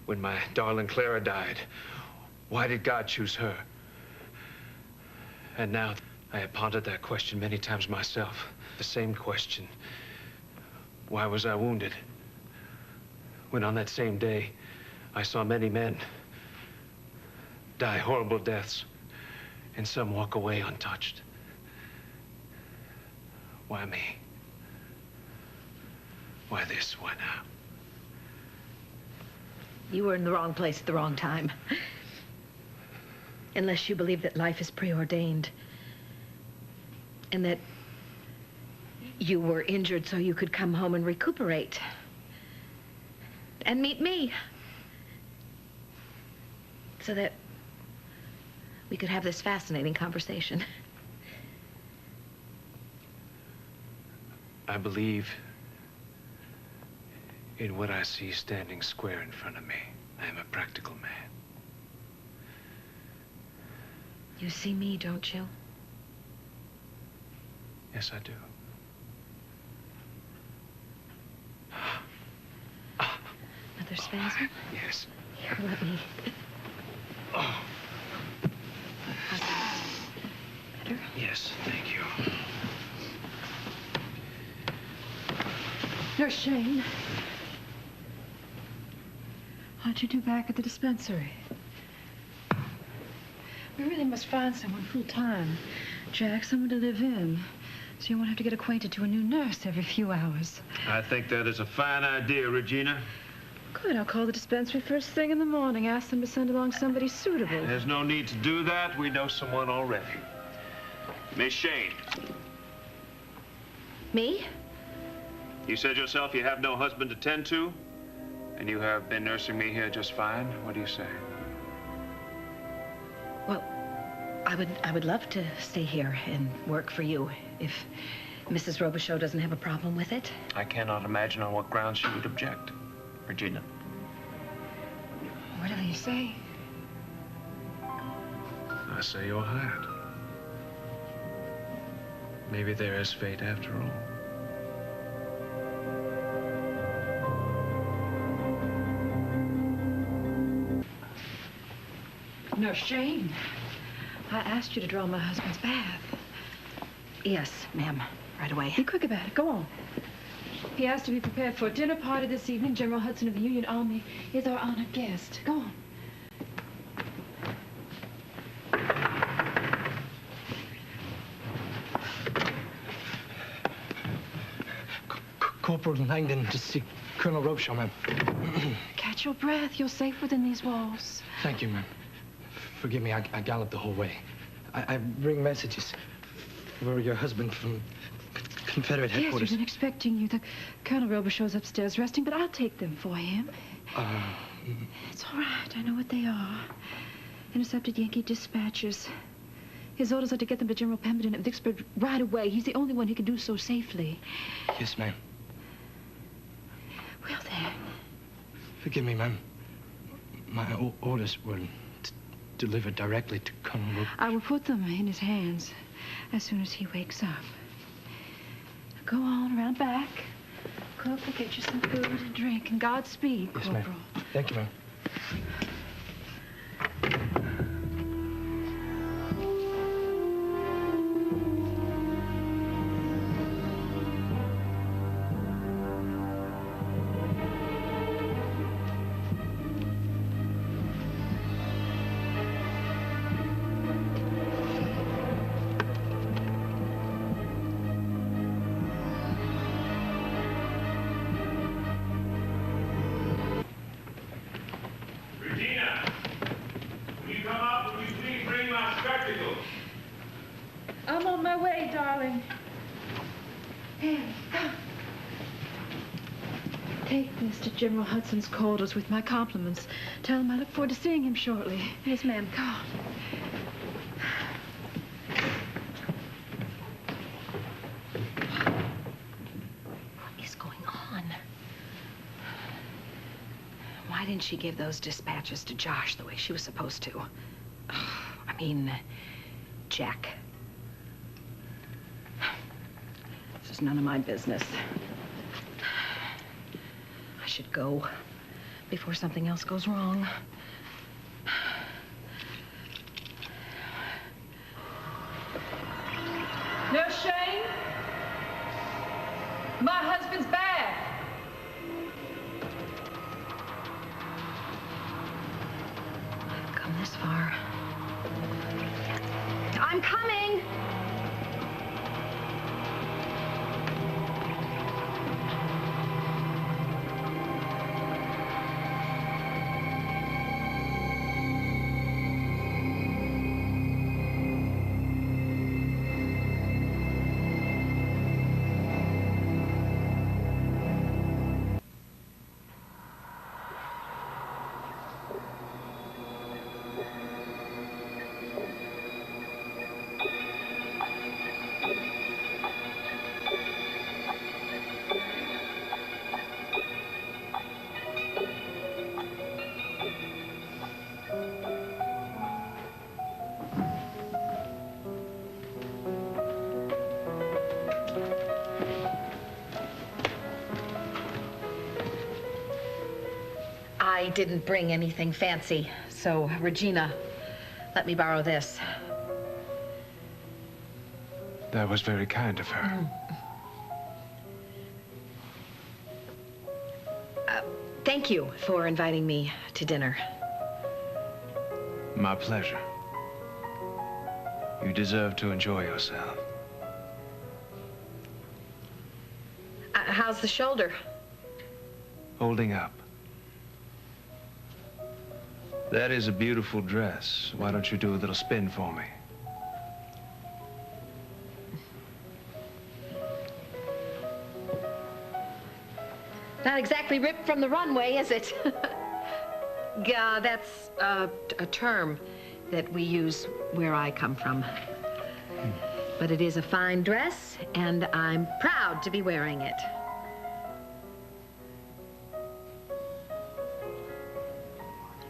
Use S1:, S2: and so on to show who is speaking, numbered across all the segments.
S1: When my darling Clara died, why did God choose her? And now, I have pondered that question many times myself. The same question. Why was I wounded? When on that same day, I saw many men die horrible deaths, and some walk away untouched. Why me? Why this? Why now?
S2: You were in the wrong place at the wrong time. Unless you believe that life is preordained. And that you were injured so you could come home and recuperate. And meet me. So that we could have this fascinating conversation.
S1: I believe in what I see standing square in front of me. I am a practical man.
S2: You see me, don't you?
S1: Yes, I do.
S2: Another spasm?
S1: Yes.
S2: Here, let me...
S1: Oh.
S2: How's that? Better?
S1: Yes, thank you.
S3: Nurse Shane. How'd you do back at the dispensary? We really must find someone full-time. Jack, someone to live in. So you won't have to get acquainted to a new nurse every few hours.
S1: I think that is a fine idea, Regina.
S3: Good, I'll call the dispensary first thing in the morning. Ask them to send along somebody suitable.
S1: There's no need to do that. We know someone already. Miss Shane.
S2: Me?
S1: You said yourself you have no husband to tend to, and you have been nursing me here just fine. What do you say?
S2: Well, I would love to stay here and work for you if Mrs. Robechaux doesn't have a problem with it.
S1: I cannot imagine on what grounds she would object, Regina.
S3: Whatever you say.
S1: I say you're hired. Maybe there is fate after all.
S3: Nurse Jane, I asked you to draw my husband's bath.
S2: Yes, ma'am. Right away.
S3: Be quick about it. Go on. He asked to be prepared for a dinner party this evening. General Hudson of the Union Army is our honored guest. Go on.
S4: Corporal Langdon to see Colonel Robechaux, ma'am.
S3: Catch your breath. You're safe within these walls.
S4: Thank you, ma'am. Forgive me, I galloped the whole way. I bring messages for your husband from Confederate headquarters.
S3: Yes, we've been expecting you. The Colonel Robechaux's upstairs resting, but I'll take them for him. It's all right. I know what they are. Intercepted Yankee dispatches. His orders are to get them to General Pemberton at Vicksburg right away. He's the only one who can do so safely.
S4: Yes, ma'am.
S3: Well, then.
S4: Forgive me, ma'am. My orders were delivered directly to Colonel Robechaux.
S3: I will put them in his hands as soon as he wakes up. Go on, around back. Cook will get you some food and drink. And Godspeed,
S4: Yes,
S3: Corporal.
S4: ma'am. Thank you, ma'am.
S1: Regina, when you come up, will you please bring my spectacles?
S3: I'm on my way, darling. Here, come. Take this to General Hudson's quarters with my compliments. Tell him I look forward to seeing him shortly.
S2: Yes, ma'am.
S3: Come on.
S2: What is going on? Why didn't she give those dispatches to Josh the way she was supposed to? I mean, Jack. This is none of my business. I should go. before something else goes wrong.
S3: Nurse Shane? My husband's bad.
S2: I've come this far. I'm coming! I didn't bring anything fancy, so Regina, let me borrow this.
S1: That was very kind of her.
S2: Thank you for inviting me to dinner.
S1: My pleasure. You deserve to enjoy yourself.
S2: How's the shoulder?
S1: Holding up. That is a beautiful dress. Why don't you do a little spin for me?
S2: Not exactly ripped from the runway, is it? Yeah, that's a term that we use where I come from. But it is a fine dress, and I'm proud to be wearing it.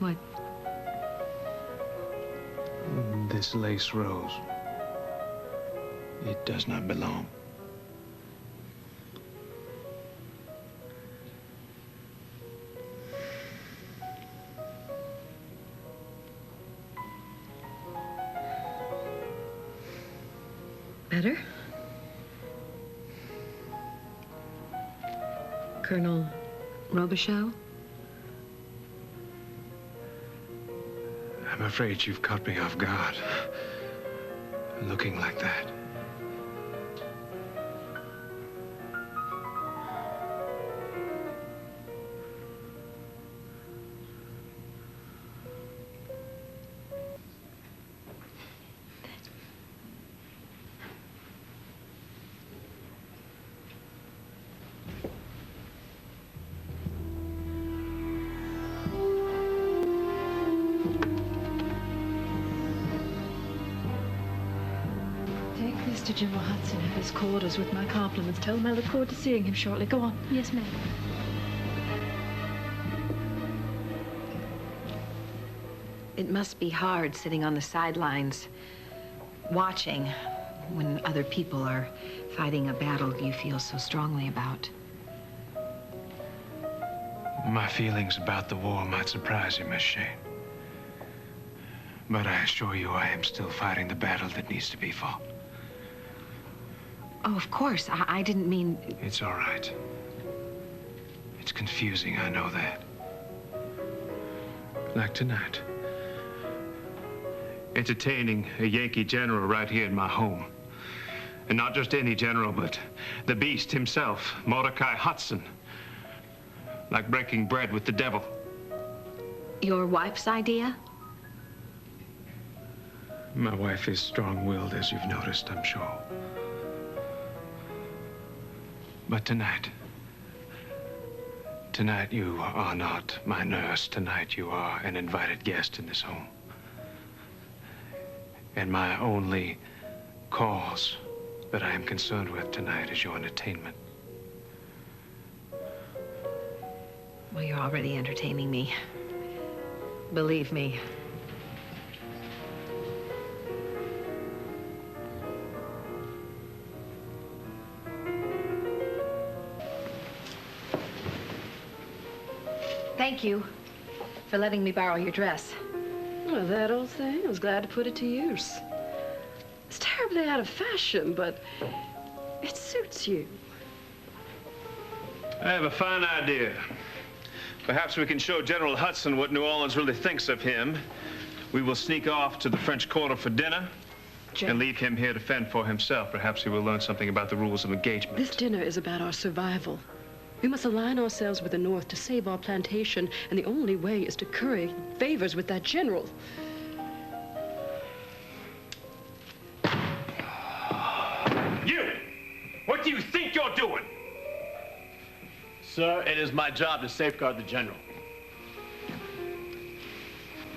S2: What?
S1: This lace rose. It does not belong.
S2: Better? Colonel Robechaux?
S1: I'm afraid you've caught me off guard. Looking like that.
S3: To General Hudson at his quarters with my compliments. Tell him I look forward to seeing him shortly. Go on. Yes, ma'am.
S2: It must be hard sitting on the sidelines, watching when other people are fighting a battle you feel so strongly about.
S1: My feelings about the war might surprise you, Miss Shane. But I assure you I am still fighting the battle that needs to be fought.
S2: Oh, of course. I didn't mean...
S1: It's all right. It's confusing, I know that. Like tonight. Entertaining a Yankee general right here in my home. And not just any general, but the beast himself, Mordecai Hudson. Like breaking bread with the devil.
S2: Your wife's idea?
S1: My wife is strong-willed, as you've noticed, I'm sure. But tonight you are not my nurse. Tonight you are an invited guest in this home. And my only cause that I am concerned with tonight is your entertainment.
S2: Well, you're already entertaining me. Believe me. Thank thank you for letting me borrow your dress.
S5: Well, that old thing, I was glad to put it to use. It's terribly out of fashion, but it suits you.
S1: I have a fine idea. Perhaps we can show General Hudson what New Orleans really thinks of him. We will sneak off to the French Quarter for dinner and leave him here to fend for himself. Perhaps he will learn something about the rules of engagement.
S5: This dinner is about our survival. We must align ourselves with the North to save our plantation, and the only way is to curry favors with that general.
S1: You! What do you think you're doing?
S6: Sir, it is my job to safeguard the general.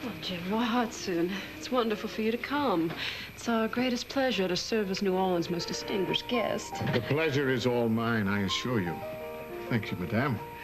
S5: Well, General Hudson, it's wonderful for you to come. It's our greatest pleasure to serve as New Orleans' most distinguished guest.
S7: The pleasure is all mine, I assure you. Thank you, madame.